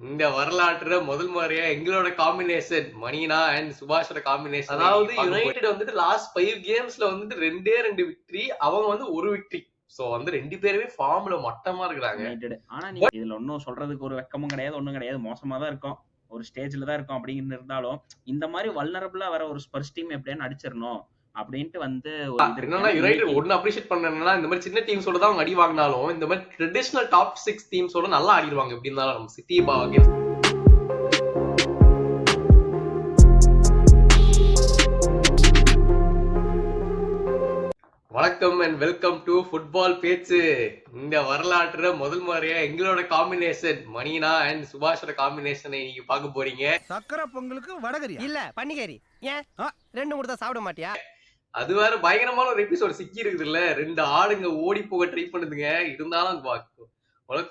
இந்த வரலாற்றுல முதல் முறையா எங்களோட காம்பினேஷன் மணினா அண்ட் சுபாஷோட காம்பினேஷன். அதாவது யுனைடெட் வந்துட்டு லாஸ்ட் 5 கேம்ஸ்ல வந்துட்டு 2 விக்டரி, அவங்க வந்து ஒரு விக்டரி. சோ வந்து 2 பேருமே ஃபார்ம்ல மட்டமா இருக்காங்க. ஆனா நீங்க இதுல ஒன்னும் சொல்றதுக்கு ஒரு வெக்கமும் கிடையாது, ஒண்ணும் கிடையாது. மோசமா தான் இருக்கும், ஒரு ஸ்டேஜ்ல தான் இருக்கும். அப்படிங்கிட்டு இருந்தாலும் இந்த மாதிரி வல்னரபிளா வர ஒரு ஸ்பர்ஸ் டீம் எப்படியான்னு அடிச்சிடணும் அப்படின்ட்டு வந்து ஒரு இது என்னன்னா யுனைடெட் ஒன்னு அப்ரிஷியேட் பண்ணா, இந்த மாதிரி சின்ன டீம்ஸோட தான் அவங்க அடி வாங்கினாலும் இந்த மாதிரி ட்ரெடிஷனல் டாப் 6 டீம்ஸோட நல்லா ஆடிடுவாங்க. எப்படி இருந்தாலும் நம்ம சிட்டி வணக்கம் அண்ட் வெல்கம் டு ஃபுட்பால் பேச்சு. இந்த வரலாற்றுல முதல் முறையா எங்களோட காம்பினேஷன் மணினா அண்ட் சுபாஷோட காம்பினேஷனை நீங்க பார்க்க போறீங்க. சக்கரை பொங்கலுக்கு வடகரி இல்ல பன்னிகறி. ஏன் 2 தான் சாப்பிட மாட்டியா? அது வேற பயங்கரமான ஒரு எபிசோட் சிக்கி இருக்குது இல்ல. 2 ஆடுங்க ஓடி போக ட்ரை பண்ணுதுங்க. இருந்தாலும்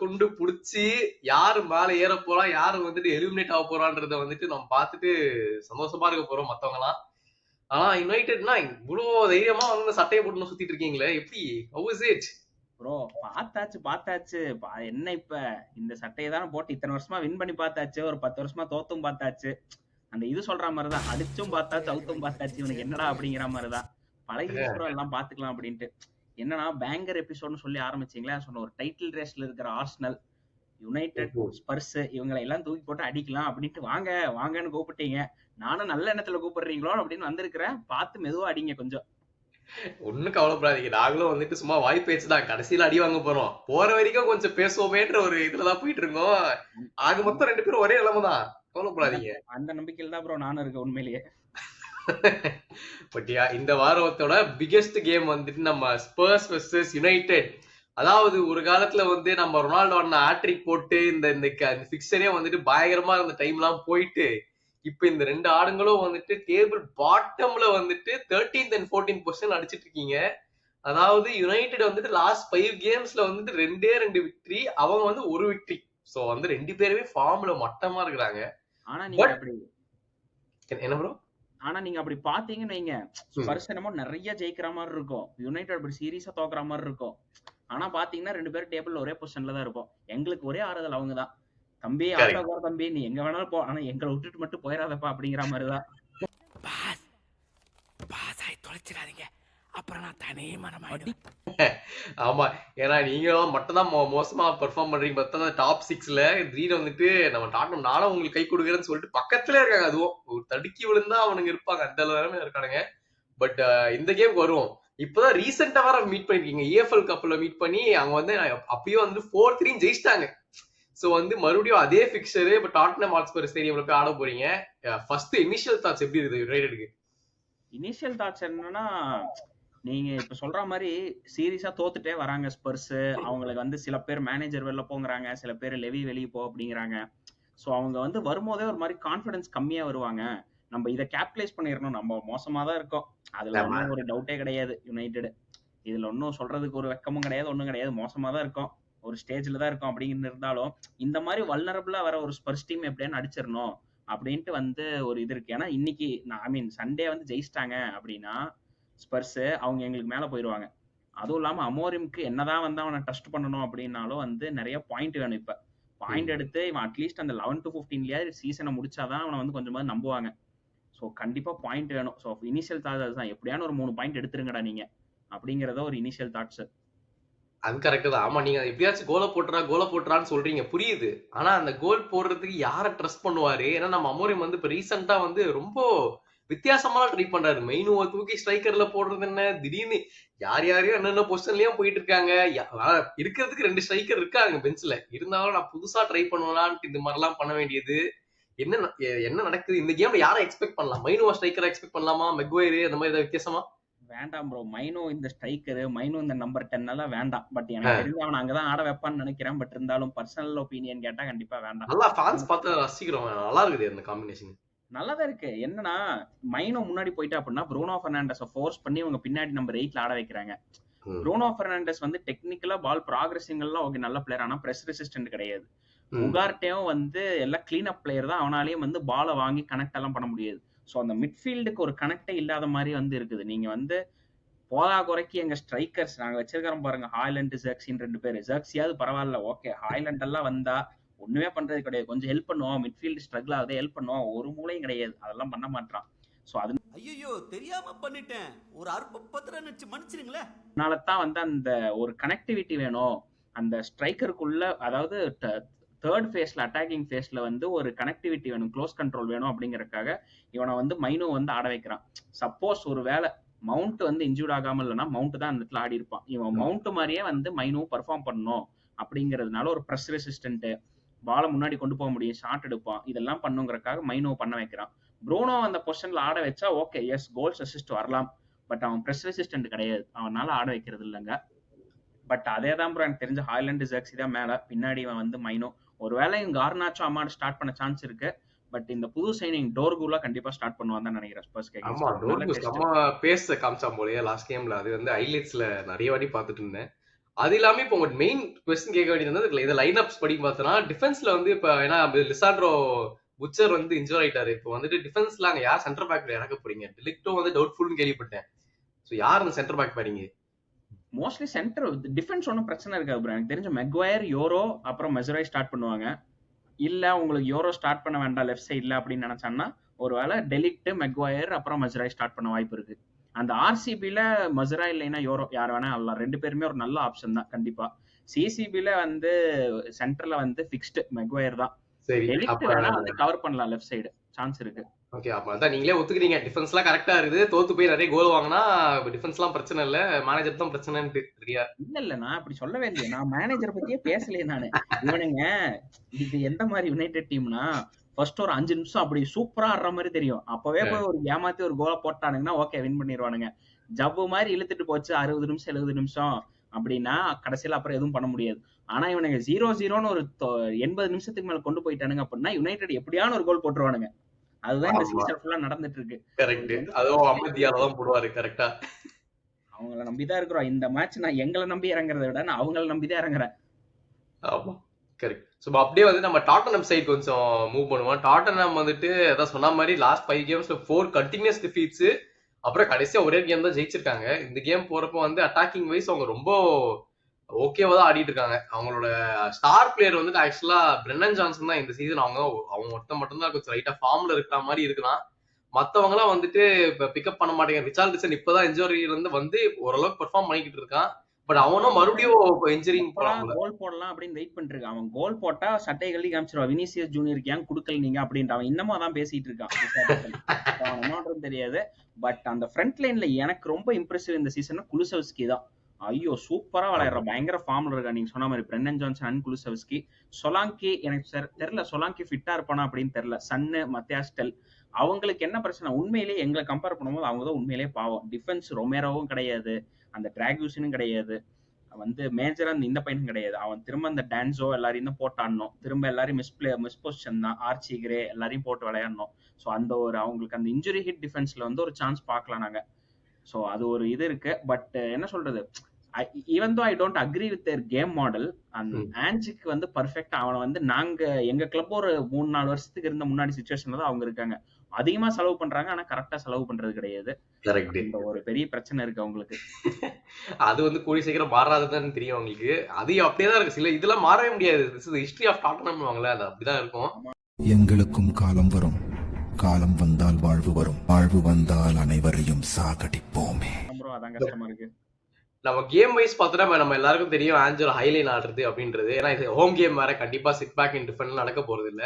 கொண்டு புடிச்சு யாரு மேல ஏற போறா, யாரு வந்துட்டு எலிமினேட் ஆக போறான்றத வந்துட்டு நம்ம பார்த்துட்டு சந்தோஷமா இருக்க போறோம் மத்தவங்க எல்லாம். ஆனா யுனைடெட்னா இவ்வளவு தைரியமா வந்து சட்டையை போட்டு சுத்திட்டு இருக்கீங்களே, எப்படி? How is it bro? பார்த்தாச்சு. என்ன இப்ப இந்த சட்டையை தானே போட்டு இத்தனை வருஷமா வின் பண்ணி பார்த்தாச்சு, ஒரு 10 வருஷமா தோத்தும் பார்த்தாச்சு. அந்த இது சொல்ற மாதிரிதான், அடிச்சும் பார்த்தாச்சு அவுத்தும் பார்த்தாச்சு, இவனுக்கு என்னடா அப்படிங்கிற மாதிரிதான். பழகி எல்லாம் பாத்துக்கலாம் அப்படின்ட்டு. என்னன்னா பேங்கர் எபிசோட்னு சொல்லி ஆரம்பிச்சீங்களா, சொன்ன ஒரு டைட்டில் ரேஸ்ல இருக்கிற ஆர்சனல், யுனைடெட், ஸ்பர்ஸ் இவங்களை எல்லாம் தூக்கி போட்டு அடிக்கலாம் அப்படின்ட்டு வாங்கன்னு கூப்பிட்டீங்க. நானும் நல்ல எண்ணத்துல கூப்பிடுறீங்களோ அப்படின்னு வந்திருக்கிறேன். பார்த்து மெதுவா அடிங்க கொஞ்சம். ஒண்ணும் கவலைப்படாதீங்க, நாங்களும் வந்துட்டு சும்மா வாய் பேச்சுதான், கடைசியில அடி வாங்க போறோம். போற வரைக்கும் கொஞ்சம் பேசுவோமேன்ற ஒரு இதுலதான் போயிட்டு இருக்கோம். ஆக மொத்தம் 2 பேரும் ஒரே நிலைமைதான், கவலைப்படாதீங்க. அந்த நம்பிக்கையில தான் ப்ரோ நானும் இருக்கேன் உண்மையிலேயே. பட்டியா இந்த வாரத்தோட பிகெஸ்ட் கேம் வந்துட்டு நம்ம ஸ்பர்ஸ் வெர்சஸ் யுனைடெட். அதாவது ஒரு காலத்துல வந்து நம்ம ரொனால்டோ அண்ணா ஹாட்ரிக் போட்டு இந்த பிக்சரே வந்துட்டு பயங்கரமா இருந்த டைம் எல்லாம் போயிட்டு, இப்ப இந்த 2 ஆடுங்களும் வந்துட்டு டேபிள் பாட்டம்ல வந்துட்டு 13th and 14th பொசிஷன் அடிச்சிட்டு இருக்கீங்க. அதாவது யுனைடெட் வந்துட்டு லாஸ்ட் 5 கேம்ஸ்ல வந்துட்டு 2 விக்டரி, அவங்க வந்து ஒரு விக்டரி. சோ வந்து 2 பேருமே ஃபார்ம்ல மட்டமா இருக்கிறாங்க. ஆனா நீங்க அப்படி என்ன ப்ரோ? ஆனா நீங்க அப்படி பாத்தீங்கன்னு வைங்க, ஸ்பர்ஸ் என்னமோ நிறைய ஜெயிக்கிற மாதிரி இருக்கும், யுனைடெட் அப்படி சீரியஸா தோக்குற மாதிரி இருக்கும். ஆனா பாத்தீங்கன்னா 2 பேரும் டேபிள்ல ஒரே பொசிஷன்ல தான் இருப்போம். எங்களுக்கு ஒரே ஆறுதல் அவங்கதான். தம்பி ஆட்டோக்கார தம்பி, நீ எங்க வேணாலும் போ, ஆனா எங்களை விட்டுட்டு மட்டும் போயிடாதப்பா அப்படிங்கிற மாதிரிதான். தொலைச்சிடாதீங்க, அப்புறம் நான் தனி மனமாடி. ஆமா, ஏன்னா நீங்க மட்டும் தான் மோசமா பெர்ஃபார்ம் பண்றீங்க. பார்த்தா டாப் 6ல திடீர்னு வந்துட்டு நம்ம டாட்டம் நானும் உங்களுக்கு கை கொடுக்குறேன்னு சொல்லிட்டு பக்கத்துல இருக்காங்க. அதுவும் ஒரு தடுக்கி விழுந்தா அவனுங்க இருப்பாங்க, அந்த அளவுமே இருக்கானுங்க. பட் இந்த கேம் வரும். இப்பதான் ரீசெண்டா வர மீட் பண்ணிருக்கீங்க, EFL கப்ல மீட் பண்ணி அவங்க வந்து அப்பயும் வந்து 4-3 ஜெயிச்சிட்டாங்க. சோ வந்து மறுபடியும் அதே பிக்சர் இப்ப டாட்னம் ஹாட்ஸ்பர் ஸ்டேடியம்ல போய் ஆட போறீங்க. ஃபர்ஸ்ட் இனிஷியல் தாட்ஸ் எப்படி இருக்குது யுனைடெட்க்கு? இனிஷியல் தாட்ஸ் என்னன்னா, நீங்க இப்ப சொல்ற மாதிரி சீரியஸா தோத்துட்டே வராங்க ஸ்பர்ஸ். அவங்களுக்கு வந்து சில பேர் மேனேஜர் வெளில போங்கிறாங்க, சில பேர் லெவி வெளியே போ அப்படிங்கிறாங்க. சோ அவங்க வந்து வரும்போதே ஒரு மாதிரி கான்பிடன்ஸ் கம்மியா வருவாங்க. நம்ம இதை கேபிட்டலைஸ் பண்ணிடணும், நம்ம மோசமா தான் இருக்கோம், அதுல ஒன்றும் ஒரு டவுட்டே கிடையாது. யுனைடெட் இதுல ஒன்னும் சொல்றதுக்கு ஒரு வெக்கமும் கிடையாது, ஒன்னும் கிடையாது. மோசமா தான் இருக்கும், ஒரு ஸ்டேஜ்ல தான் இருக்கும். அப்படிங்கிட்டு இருந்தாலும் இந்த மாதிரி வல்னரபிளா வர ஒரு ஸ்பர்ஸ் டீம் எப்படியான்னு அடிச்சிடணும் அப்படின்ட்டு வந்து ஒரு இது இருக்கு. ஏன்னா இன்னைக்கு சண்டே வந்து ஜெயிச்சிட்டாங்க அப்படின்னா ஸ்பர்ஸ், அவங்க எங்களுக்கு மேல போயிருவாங்க. அதுவும் இல்லாம அமோரிம்க்கு என்னதான் வந்து அவனை டஸ்ட் பண்ணணும் அப்படின்னாலும் வந்து நிறைய பாயிண்ட் வேணும். இப்ப பாயிண்ட் எடுத்து இவன் அட்லீஸ்ட் அந்த 11 to 15 சீசனை முடிச்சாதான் அவனை வந்து கொஞ்சமாவது நம்புவாங்க. ஸோ கண்டிப்பா பாயிண்ட் வேணும். ஸோ இனிஷியல் தாட்ஸ் தான், எப்படியான ஒரு 3 பாயிண்ட் எடுத்துருங்கடா நீங்க அப்படிங்கறத ஒரு இனிஷியல் தாட்ஸ். அது கரெக்ட் தான். ஆமா, நீங்க எப்படியாச்சும் கோல போட்டுறான்னு சொல்றீங்க, புரியுது. ஆனா அந்த கோல் போடுறதுக்கு யாரை ட்ரஸ்ட் பண்ணுவாரு? ஏன்னா நம்ம அமோரியம் வந்து இப்ப ரீசெண்டா வந்து ரொம்ப வித்தியாசமா ட்ரை பண்றாரு. மெயினுவை தூக்கி ஸ்ட்ரைக்கர்ல போடுறது என்ன, திடீர்னு யாரையும் என்னென்ன பொசிஷன்லயும் போயிட்டு இருக்காங்க. இருக்கிறதுக்கு 2 ஸ்ட்ரைக்கர் இருக்காங்க பெஞ்ச்ல, இருந்தாலும் நான் புதுசா ட்ரை பண்ணுவலான்ட்டு இந்த மாதிரி எல்லாம் பண்ண வேண்டியது. என்ன நடக்குது இந்த கேம்ல? யாரை எக்ஸ்பெக்ட் பண்ணலாம்? மைனுவா ஸ்ட்ரைக்கரை எக்ஸ்பெக்ட் பண்ணலாமா? மெக்வயர் அந்த மாதிரி ஏதாவது வித்தியாசமா? வேண்டாம் ப்ரோ, மைனோ இந்த ஸ்ட்ரைக்கரு, மைனோ இந்த நம்பர் 10 எல்லாம் வேண்டாம். பட் எனக்கு தெரிஞ்சு அவன் அங்கதான் ஆட வைப்பான்னு நினைக்கிறேன். பட் இருந்தாலும் பர்சனல் ஒப்பீனியன் கேட்டா கண்டிப்பா வேண்டாம். நல்லா ஃபேன்ஸ் பார்த்து ரசிக்கிறோம், நல்லா இருக்குது அந்த காம்பினேஷன், நல்லாதான் இருக்கு. என்னன்னா மைனோ முன்னாடி போயிட்டா அப்படின்னா ப்ரூனோ பெர்னாண்டஸை ஃபோர்ஸ் பண்ணி அவங்க பின்னாடி நம்பர் 8ல ஆட வைக்கிறாங்க. ப்ரூனோ பெர்னாண்டஸ் வந்து டெக்னிக்கலா பால் ப்ராக்ரஸிங் எல்லாம் ஓகே, நல்ல பிளேயர், ஆனா பிரஸ் ரெசிஸ்டன்ட் கிடையாது. உகார்ட்டேவும் வந்து எல்லாம் கிளீன் அப் பிளேயர் தான், அவனாலையும் வந்து பாலை வாங்கி கனெக்ட் எல்லாம் பண்ண முடியாது. ஸோ அந்த மிட்ஃபீல்டுக்கு ஒரு கனெக்டே இல்லாத மாதிரி வந்து இருக்குது. நீங்க வந்து போதா குறைக்கு எங்க ஸ்ட்ரைக்கர்ஸ் நாங்க வச்சிருக்கிறோம் பாருங்க, ஹாய்லண்ட், ஜெர்க்ஸின்னு 2 பேர். ஜெர்க்ஸியாவது பரவாயில்ல, ஓகே. ஹாய்லண்ட் எல்லாம் வந்தா ஒண்ணுமே பண்றது கிடையாது. கொஞ்சம் ஹெல்ப் பண்ணுவோம், மிட்ஃபீல்டு ஸ்ட்ரகிள் ஆகுது ஹெல்ப் பண்ணுவோம், ஒரு மூலையும் கிடையாது. அதெல்லாம் பண்ண மாட்டான். ஸோ ஐயோ தெரியாம பண்ணிட்டேன், ஒரு அற்ப பத்திரம் நினைச்சு மன்னிச்சிருங்களேன். அதனால தான் வந்து அந்த ஒரு கனெக்டிவிட்டி வேணும் அந்த ஸ்ட்ரைக்கருக்குள்ள. அதாவது தேர்ட் ஃபேஸ்ல அட்டாக்கிங் ஃபேஸ்ல வந்து ஒரு கனெக்டிவிட்டி வேணும், க்ளோஸ் கண்ட்ரோல் வேணும் அப்படிங்கறதுக்காக இவனை வந்து மைனோ வந்து ஆட வைக்கிறான். சப்போஸ் ஒரு வேளை மவுண்ட் வந்து இன்ஜூர்ட் ஆகாம இல்லைன்னா மவுண்ட் தான் அந்த இடத்துல ஆடி இருப்பான். இவன் மவுண்ட் மாதிரியே வந்து மைனோ பர்ஃபார்ம் பண்ணணும் அப்படிங்கிறதுனால ஒரு ப்ரெஸ் ரெசிஸ்டன்ட், பாலை முன்னாடி கொண்டு போக முடியும், ஷாட் எடுப்பான், இதெல்லாம் பண்ணுங்கிறதுக்காக மைனோ பண்ண வைக்கிறான். ப்ரூனோ அந்த பொசிஷன்ல ஆட வச்சா ஓகே, எஸ் கோல்ஸ் அசிஸ்ட் வரலாம், பட் அவன் ப்ரெஸ் ரெசிஸ்டன்ட் கிடையாது, அவனால ஆட வைக்கிறது இல்லைங்க. பட் அதே தான் ப்ரோ எனக்கு தெரிஞ்ச ஹாய்லாண்ட் ஜெர்சி தான் மேல, பின்னாடி இவன் வந்து மைனோ. ஒருவேளை இவன் கார்னாச்சோ அம்மாடு ஸ்டார்ட் பண்ண சான்ஸ் இருக்கு. பட் இந்த புது சைனிங் டோர்குலா கண்டிப்பா ஸ்டார்ட் பண்ணுவான் தான் நினைக்கிறேன் ஸ்பர்ஸ் கேம். ஆமா, டோர்கு செம்ம பேச காமிச்சான் போலயே லாஸ்ட் கேம்ல. அது வந்து ஹைலைட்ஸ்ல நிறைய வாட்டி பார்த்துட்டு இருந்தேன். அது இல்லாம இப்போ உங்க மெயின் கொஸ்டின் கேட்க வேண்டியது இந்த லைன் அப்ஸ் படி பார்த்தோன்னா டிஃபென்ஸ்ல வந்து இப்ப ஏன்னா லிசாண்ட்ரோ புச்சர் வந்து இன்ஜூர் ஆயிட்டாரு. இப்போ வந்துட்டு டிஃபென்ஸ்ல அங்க யார் சென்டர் பேக்ல இறக்க போறீங்க? டிலிக்டோ வந்து டவுட்ஃபுல்னு கேள்விப்பட்டேன். ஸோ யார் அந்த சென்டர் பேக் பாருங்க? மோஸ்ட்லி சென்டர் டிஃபென்ஸ் ஒன்றும் பிரச்சனை இருக்காது ப்ரோ. எனக்கு தெரிஞ்ச மெக்வயர், யோரோ, அப்புறம் மெசராய் ஸ்டார்ட் பண்ணுவாங்க. இல்ல உங்களுக்கு யோரோ ஸ்டார்ட் பண்ண வேண்டாம் லெஃப்ட் சைட்ல அப்படின்னு நினைச்சான்னா ஒருவேளை டெலிக்ட், மெக்வயர், அப்புறம் மெசராய் ஸ்டார்ட் பண்ண வாய்ப்பு இருக்கு. அந்த ஆர்சிபில மசராய் இல்லைன்னா யோரோ யார் வேணா ஆடலாம், ரெண்டு பேருமே ஒரு நல்ல ஆப்ஷன் தான் கண்டிப்பா. சிசிபில வந்து சென்டர்ல வந்து ஃபிக்ஸ்டு மெக்வயர் தான். டெலிக்ட் வேணா வந்து கவர் பண்ணலாம் லெஃப்ட் சைடு, சான்ஸ் இருக்கு. ஓகே, அப்ப அதான் நீங்களே ஒத்துக்கிறீங்க டிஃபென்ஸ்லாம் கரெக்டா இருக்குது. தோத்து போய் நிறைய கோல் வாங்கினா டிஃபென்ஸ்லாம் பிரச்சனை இல்ல, மேனேஜர் தான் பிரச்சனைன்னு தெரியா? இல்ல நான் அப்படி சொல்லவே இல்லையே, நான் மேனேஜர் பத்தியே பேசலையே நானு. இவனுங்க இது எந்த மாதிரி யுனைடெட் டீம்னா ஃபர்ஸ்ட் ஒரு 5 நிமிஷம் அப்படி சூப்பரா ஆடுற மாதிரி தெரியும், அப்பவே போய் ஒரு ஏமாத்தி ஒரு கோலை போட்டானுங்கன்னா ஓகே வின் பண்ணிடுவானுங்க. ஜவ்வு மாதிரி இழுத்துட்டு போச்சு 60 நிமிஷம் 70 நிமிஷம் அப்படின்னா கடைசியில அப்புறம் எதுவும் பண்ண முடியாது. ஆனா இவனுங்க 0-0ன்னு ஒரு 80 நிமிஷத்துக்கு மேல கொண்டு போயிட்டானுங்க அப்படின்னா யுனைடெட் எப்படியான ஒரு கோல் போட்டுருவானுங்க. அதுதான் இந்த சீசன் ஃபுல்லா நடந்துட்டு இருக்கு. கரெக்ட், அதுவும் அமதியால தான் போடுவாரு கரெக்டா. அவங்கள நம்பிதான் இருக்கிறோம். இந்த மேட்ச் நான் எங்களை நம்பி இறங்குறத விட நான் அவங்கள நம்பிதான் இறங்குறேன். ஆமா கரெக்ட். ஸோ அப்படியே வந்து நம்ம டாட்டனம் சைடு கொஞ்சம் மூவ் பண்ணுவோம். டாட்டனம் வந்துட்டு அதான் சொன்ன மாதிரி லாஸ்ட் 5 கேம்ஸ்ல 4 கண்டினியூஸ் டிஃபீட்ஸ், அப்புறம் கடைசியா ஒரே கேம் தான் ஜெயிச்சிருக்காங்க. இந்த கேம் போறப்போ வந்து அட்டாக்கிங் வைஸ் அவங்க ரொம்ப ஓகேவா தான் ஆடிட்டு இருக்காங்க. அவங்களோட ஸ்டார் பிளேயர் வந்துட்டு ஆக்சுவலா பிரெண்டன் ஜான்சன் தான் இந்த சீசன். அவங்க ஒருத்தன் மட்டும்தான் கொஞ்சம் லைட்டா ஃபார்ம்ல இருக்கிற மாதிரி இருக்கலாம். மத்தவங்க எல்லாம் வந்துட்டு இப்ப பிக்கப் பண்ண மாட்டேங்க. ரிச்சார்லிசன் இப்பதான் இன்ஜுரியில இருந்து வந்து ஓரளவுக்கு பெர்ஃபார்ம் பண்ணிக்கிட்டு இருக்கான். பட் அவனும் மறுபடியும் இன்ஜுரிங் போறாங்க. கோல் போடலாம் அப்படின்னு வெயிட் பண்ணிட்டு இருக்கான். அவன் கோல் போட்டா சட்டை கழட்டி காமிச்சிருவான், வினிசியஸ் ஜூனியருக்கு ஏன் கொடுக்கல நீங்க அப்படின்ட்டு. அவன் இன்னமும் அதான் பேசிட்டு இருக்கான். அவன் தெரியாது. பட் அந்த ஃப்ரண்ட் லைன்ல எனக்கு ரொம்ப இம்ப்ரெசிவ் இந்த சீசன் குலுசெவ்ஸ்கி தான். ஐயோ சூப்பரா விளையாடுற, பயங்கர ஃபார்ம்ல இருக்கா. நீங்க சொன்ன மாதிரி பிரெண்டன் ஜான்சன் அண்ட் குலுசெவ்ஸ்கி. சொலாங்கி எனக்கு தெரியல, சொலாங்கி ஃபிட்டா இருப்பானா அப்படின்னு தெரியல. சன்னு, மத்தியாஸ்டெல் அவங்களுக்கு என்ன பிரச்சனை உண்மையிலேயே எங்களை கம்பேர் பண்ணும்போது அவங்க தான் உண்மையிலேயே பாவம். டிஃபென்ஸ் ரொமேரோவும் கிடையாது, அந்த டிராக்யூசனும் கிடையாது, வந்து மேஜரா இந்த பையனும் கிடையாது. அவன் திரும்ப அந்த டான்ஸோ எல்லாரையும் தான் போட்டாடணும், திரும்ப எல்லாரையும் மிஸ் பொசிஷன் தான், ஆர்ச்சி கிரே எல்லாரையும் போட்டு விளையாடணும். ஸோ அந்த ஒரு அவங்களுக்கு அந்த இன்ஜுரி ஹிட் டிஃபென்ஸ்ல வந்து ஒரு சான்ஸ் பார்க்கலாம் நாங்க. ஸோ அது ஒரு இது இருக்கு. பட் என்ன சொல்றது, even though I don't agree with their game model, அந்த ஆன்ஜிக்கு வந்து பர்ஃபெக்ட். அவனை வந்து நாங்க எங்க கிளப் ஒரு 3-4 வருஷத்துக்கு இருந்த முன்னாடி சிச்சுவேஷன்ல தான் அவங்க இருக்காங்க. அதிகமா செலவு பண்றாங்க, ஆனா கரெக்டா செலவு பண்றது கிடையாது. இந்த ஒரு பெரிய பிரச்சனை இருக்கு அவங்களுக்கு. அது வந்து கூடி சீக்கிரம் மாறாதுன்னு தெரியும் அவங்களுக்கு. அது அப்படியேதான் இருக்கு. சில இதெல்லாம் மாறவே முடியாது. திஸ் இஸ் ஹிஸ்டரி ஆஃப் டாட்டனம் வாங்கல, அது அப்படிதான் இருக்கும். எங்களுக்கும் காலம் வரும், காலம் வந்தால் வாழ்வு வரும், வாழ்வு வந்தால் அனைவரையும் சாகடிப்போமே. அதான் கஷ்டமா இருக்கு. நம்ம கேம் வைஸ் பார்த்தோன்னா நம்ம எல்லாருக்கும் தெரியும் ஆஞ்சலோ ஹைலைன் ஆடுறது அப்படின்றது. ஏன்னா இது ஹோம் கேம் வேற, கண்டிப்பா சிட் பேக் இன் டிஃபெண்ட் நடக்க போறது இல்ல.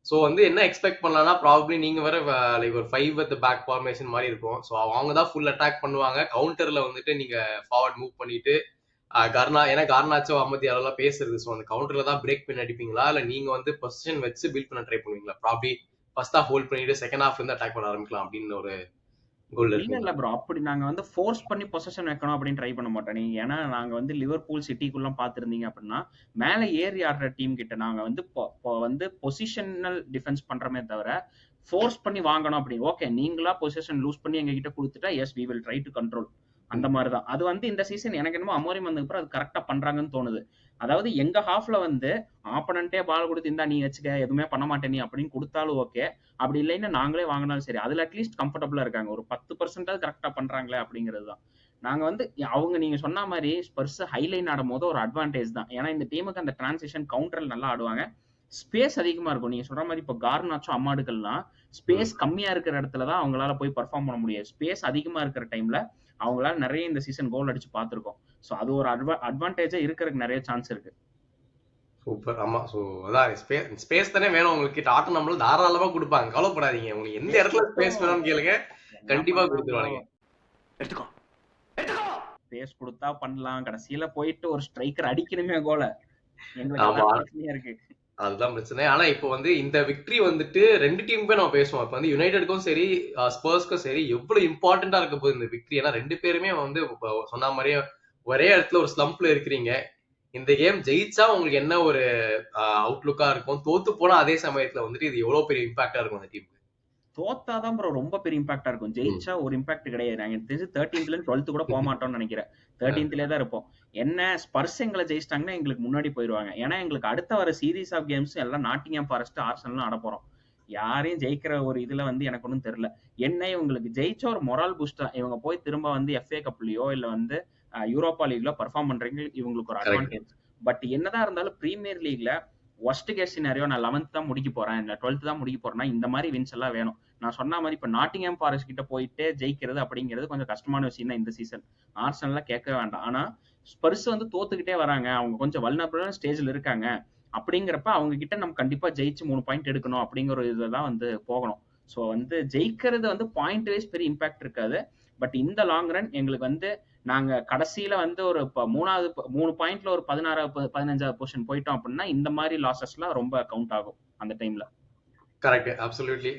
ஸோ வந்து என்ன எக்ஸ்பெக்ட் பண்ணலாம்னா ப்ராபப்ளி நீங்க வேற லைக் ஒரு 5 வித் பேக் ஃபார்மேஷன் மாதிரி இருக்கும். ஸோ அவங்க தான் ஃபுல் அட்டாக் பண்ணுவாங்க. கவுண்டர்ல வந்துட்டு நீங்க ஃபார்வர்ட் மூவ் பண்ணிட்டு ஏன்னா கார்னாச்சோ அமதியாலெல்லாம் பேசுறது. ஸோ அந்த கவுண்டர்ல தான் பிரேக் பண்ணி அடிப்பீங்களா, இல்ல நீங்க வந்து பொசிஷன் வச்சு பில்ட் பண்ண ட்ரை பண்ணுவீங்களா? ப்ராபப்ளி ஃபர்ஸ்ட் ஹாஃப் ஹோல்ட் பண்ணிட்டு செகண்ட் ஹாஃப் வந்து அட்டாக் பண்ண ஆரம்பிக்கலாம் அப்படின்னு ஒரு இல்ல ப்ரோ, அப்படி நாங்க வந்து ஃபோர்ஸ் பண்ணி பொசிஷன் வைக்கணும் அப்படின்னு ட்ரை பண்ண மாட்டோம். நீங்க ஏன்னா நாங்க வந்து லிவர்பூல் சிட்டிக்குள்ள பாத்துருந்தீங்க அப்படின்னா மேல ஏறி ஆடுற டீம் கிட்ட நாங்க வந்து பொசிஷனல் டிஃபென்ஸ் பண்றமே தவிர ஃபோர்ஸ் பண்ணி வாங்கணும் அப்படின்னு ஓகே நீங்களா பொசிஷன் லூஸ் பண்ணி எங்க கிட்ட கொடுத்துட்டா yes we will try to control, அந்த மாதிரிதான். அது வந்து இந்த சீசன் எனக்கு என்னமோ அமோரிம் வந்ததுக்கு அப்புறம் அது கரெக்டா பண்றாங்கன்னு தோணுது. அதாவது எங்க ஹாஃப்ல வந்து ஆப்பனண்டே பால் கொடுத்து இருந்தா நீ வச்சுக்க எதுவுமே பண்ண மாட்டேன் நீ அப்படின்னு கொடுத்தாலும் ஓகே, அப்படி இல்லைன்னா நாங்களே வாங்கினாலும் சரி, அதுல அட்லீஸ்ட் கம்ஃபர்டபுளா இருக்காங்க. ஒரு 10% கரெக்டா பண்றாங்களே அப்படிங்கிறது தான். நாங்க வந்து அவங்க நீங்க சொன்ன மாதிரி ஸ்பர்ஸ் ஹைலைன் ஆடும் போது ஒரு அட்வான்டேஜ் தான். ஏன்னா இந்த டீமுக்கு அந்த டிரான்சிஷன் கவுண்டர்ல நல்லா ஆடுவாங்க. ஸ்பேஸ் அதிகமா இருக்கும். நீங்க சொல்ற மாதிரி இப்ப கார்னாச்சோ அம்மாடுகள்லாம் ஸ்பேஸ் கம்மியா இருக்கிற இடத்துல தான் அவங்களால போய் பெர்ஃபார்ம் பண்ண முடியாது. ஸ்பேஸ் அதிகமா இருக்கிற டைம்ல அவங்களால நிறைய இந்த சீசன் கோல் அடிச்சு பார்த்திருக்கோம். சோ அது ஒரு அட்வான்டேஜா இருக்கிறதுக்கு நிறைய சான்ஸ் இருக்கு. சூப்பர். ஆமா. சோ அதான் ஸ்பேஸ் தானே வேணும் உங்களுக்கு. டாட்டனம்ல தாராளமா கொடுப்பாங்க, கவலைப்படாதீங்க. உங்களுக்கு எந்த இடத்துல ஸ்பேஸ் வேணும்னு கேளுங்க, கண்டிப்பா கொடுத்துருவாங்க. எடுத்துக்கோ. ஸ்பேஸ் கொடுத்தா பண்ணலாம், கடைசியில போயிட்டு ஒரு ஸ்ட்ரைக்கர் அடிக்கணுமே கோல. எங்களுக்கு ஆமா, அதான் பிரச்சனையா இருக்கு. அதுதான் பிரச்சனை. ஆனா இப்போ வந்து இந்த விக்டரி வந்துட்டு ரெண்டு டீமுமே நம்ம பேசுவோம். இப்ப வந்து யுனைடெடுக்கும் சரி ஸ்பர்ஸ்க்கும் சரி எவ்வளவு இம்பார்ட்டண்டா இருக்க போகுது இந்த விக்டரி. ஏன்னா ரெண்டு பேருமே வந்து சொன்ன மாதிரியே ஒரே இடத்துல ஒரு ஸ்லம்ப்ல இருக்கிறீங்க. இந்த கேம் ஜெயிச்சா உங்களுக்கு என்ன ஒரு அவுட்லுக்கா இருக்கும், தோத்து போனா அதே சமயத்துல வந்துட்டு இது எவ்வளவு பெரிய இம்பாக்டா இருக்கும் அந்த டீமுக்கு. தோத்தாதான் ப்ரோ ரொம்ப பெரிய இம்பாக்டா இருக்கும். ஜெயிச்சா ஒரு இம்பாக்ட் கிடையாது. நாங்க தெரிஞ்சு 13th 12th கூட போக மாட்டோம்னு நினைக்கிறேன். 13th தான் இருப்போம். என்ன ஸ்பர்ஸ் எங்களை ஜெயிச்சிட்டாங்கன்னா எங்களுக்கு முன்னாடி போயிருவாங்க. ஏன்னா எங்களுக்கு அடுத்த வர சீரீஸ் ஆஃப் கேம்ஸ் எல்லாம் நாட்டிங்ஹாம் ஃபாரஸ்ட், ஆர்சனல் ஆட போறோம். யாரையும் ஜெயிக்கிற ஒரு இதுல வந்து எனக்கு ஒன்றும் தெரியல. என்ன இவங்களுக்கு ஜெயிச்ச ஒரு மொரால் பூஸ்டா இவங்க போய் திரும்ப வந்து FA கப்லயோ இல்ல வந்து யூரோப்பா லீக்ல பெர்ஃபார்ம் பண்றீங்க, இவங்களுக்கு ஒரு அட்வான்டேஜ். பட் என்னதான் இருந்தாலும் பிரீமியர் லீக்ல ஒஸ்ட் கேஸ் சினாரியோ நான் 11th தான் முடிக்க போறேன் இல்ல 12th தான் முடிக்க போறேன்னா இந்த மாதிரி வின்ஸ் எல்லாம் வேணும். நான் சொன்ன மாதிரி இப்ப நாட்டிங்ஹாம் ஃபாரஸ்ட் கிட்ட போயிட்டு ஜெயிக்கிறது அப்படிங்கிறது கொஞ்சம் கஷ்டமான விஷயம் தான் இந்த சீசன். ஆர்சனல்லாம் கேட்கவே வேண்டாம். ஆனா ஸ்பர்ஸ் வந்து தோத்துக்கிட்டே வராங்க, அவங்க கொஞ்சம் வல்னரபிளான ஸ்டேஜ்ல இருக்காங்க. அப்படிங்கிறப்ப அவங்க கிட்ட நம்ம கண்டிப்பா ஜெயிச்சு 3 பாயிண்ட் எடுக்கணும் அப்படிங்கிற ஒரு இதுதான் வந்து போகணும். ஸோ வந்து ஜெயிக்கிறது வந்து பாயிண்ட் வைஸ் பெரிய இம்பாக்ட் இருக்காது. பட் இந்த லாங் ரன் எங்களுக்கு வந்து நாங்க கடைசியில வந்து ஒரு 3 பாயிண்ட்ல ஒரு 16 15வது பொசிஷன் போயிட்டோம் அப்படின்னா இந்த மாதிரி லாசஸ்லாம் ரொம்ப கவுண்ட் ஆகும் அந்த டைம்ல. Correct, absolutely.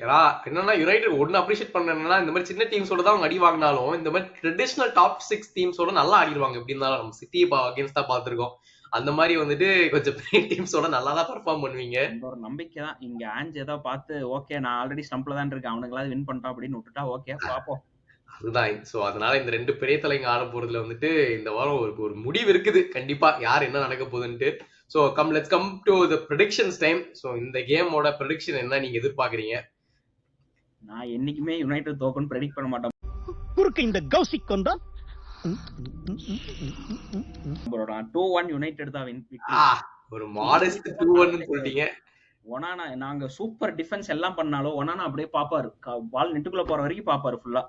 என்னன்னா யுனைடெட் ஒன்னு அப்ரிஷியேட் பண்ணா இந்த மாதிரி சின்ன டீம்ஸோட தான் அவங்க அடி வாங்கினாலும் இந்த மாதிரி ட்ரெடிஷனல் டாப் 6 டீம்ஸோட நல்லா ஆடிடுவாங்க. எப்படி இருந்தாலும் நம்ம சிட்டி அகேன்ஸ்டா பாத்துருக்கோம். அந்த மாதிரி வந்துட்டு கொஞ்சம் பெரிய டீம்ஸோட நல்லா தான் பெர்ஃபார்ம் பண்ணுவீங்க. இந்த ஒரு நம்பிக்கை தான். இங்க ஆஞ்ச் ஏதோ பார்த்து ஓகே நான் ஆல்ரெடி ஸ்டம்ப்ல தான் இருக்கேன், அவனுங்களாவது வின் பண்ணிட்டான் அப்படின்னு விட்டுட்டா ஓகே பாப்போம். அதுதான். சோ அதனால இந்த ரெண்டு பெரிய தலைங்க ஆட போறதுல வந்துட்டு இந்த வாரம் ஒரு முடிவு இருக்குது கண்டிப்பா, யார் என்ன நடக்க போகுதுன்ட்டு. So let's come to the predictions time. So இந்த கேமோட ப்ரெடிக்ஷன் என்ன நீங்க எதிர்பார்க்கறீங்க? நான் என்னைக்குமே யுனைடெட் தோக்குன்னு ப்ரெடிக்ட் பண்ண மாட்டேன். குறுக்கு இந்த கௌசிக் கொண்டா 2-1 யுனைடெட் தான் வின். ஒரு மாடஸ்ட் 2-1 சொல்லிட்டீங்க. ஒனானா நாங்க சூப்பர் டிஃபென்ஸ் எல்லாம் பண்ணாலும் ஒனானா அப்படியே பாப்பாரு, பால் நெட்டுக்குள்ள போற வரைக்கும் பாப்பாரு ஃபுல்லா.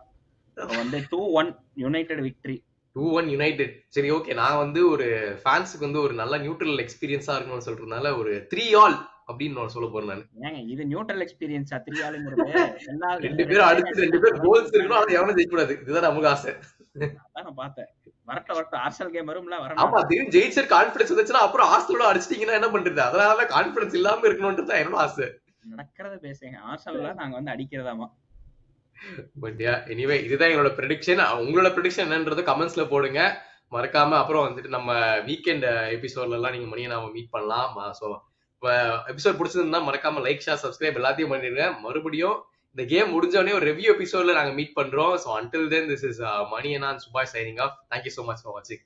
வந்து 2-1 யுனைடெட் விக்டரி. 2-1 யுனைடெட். சரி, ஓகே. நான் வந்து ஒரு ஃபேன்ஸுக்கு வந்து ஒரு நல்ல நியூட்ரல் எக்ஸ்பீரியன்ஸா இருக்கும்னு சொல்றதுனால ஒரு 3-all அப்படின்னு நான் சொல்ல போறேன். நான் ஏங்க இது நியூட்ரல் எக்ஸ்பீரியன்ஸா 3-allங்கிறது? ரெண்டு பேரும் அடுத்து 2 பேர் கோல்ஸ் இருக்கணும், அது எவனும் ஜெயிக்க கூடாது. இதுதான் நமக்கு ஆசை. அதான் நான் பார்த்தேன். வரட்ட ஆர்சனல் கேம் வரும்ல, ஆமா, வரணும். திடீர்னு ஜெயிச்ச கான்ஃபிடன்ஸ் வந்துச்சுன்னா அப்புறம் ஆர்சனலோட அடிச்சிட்டீங்கன்னா என்ன பண்றது? அதனால கான்ஃபிடன்ஸ் இல்லாம இருக்கணும்ன்றது தான் என்னோட ஆசை. நடக்கிறத பேசுங்க. ஆர்சனல்ல நாங்க வந்து அடிக்கிறதாமா. பட் எனிவே இதுதான் எங்களோட ப்ரெடிக்ஷன். உங்களோட ப்ரெடிக்ஷன் என்னன்றத கமெண்ட்ஸ்ல போடுங்க மறக்காம. அப்புறம் வந்துட்டு நம்ம வீக்கெண்ட் எபிசோட்ல எல்லாம் நீங்க மணியை நாம மீட் பண்ணலாம். ஸோ இப்போ எபிசோட் பிடிச்சிருந்தா மறக்காம லைக், ஷேர், சப்ஸ்கிரைப் எல்லாத்தையும் பண்ணிடுங்க. மறுபடியும் இந்த கேம் முடிஞ்சோடனே ஒரு ரிவ்யூ எபிசோட்ல நாங்க மீட் பண்றோம். So until then this is Mani and Subash signing off. Thank you so much for வாட்சிங்.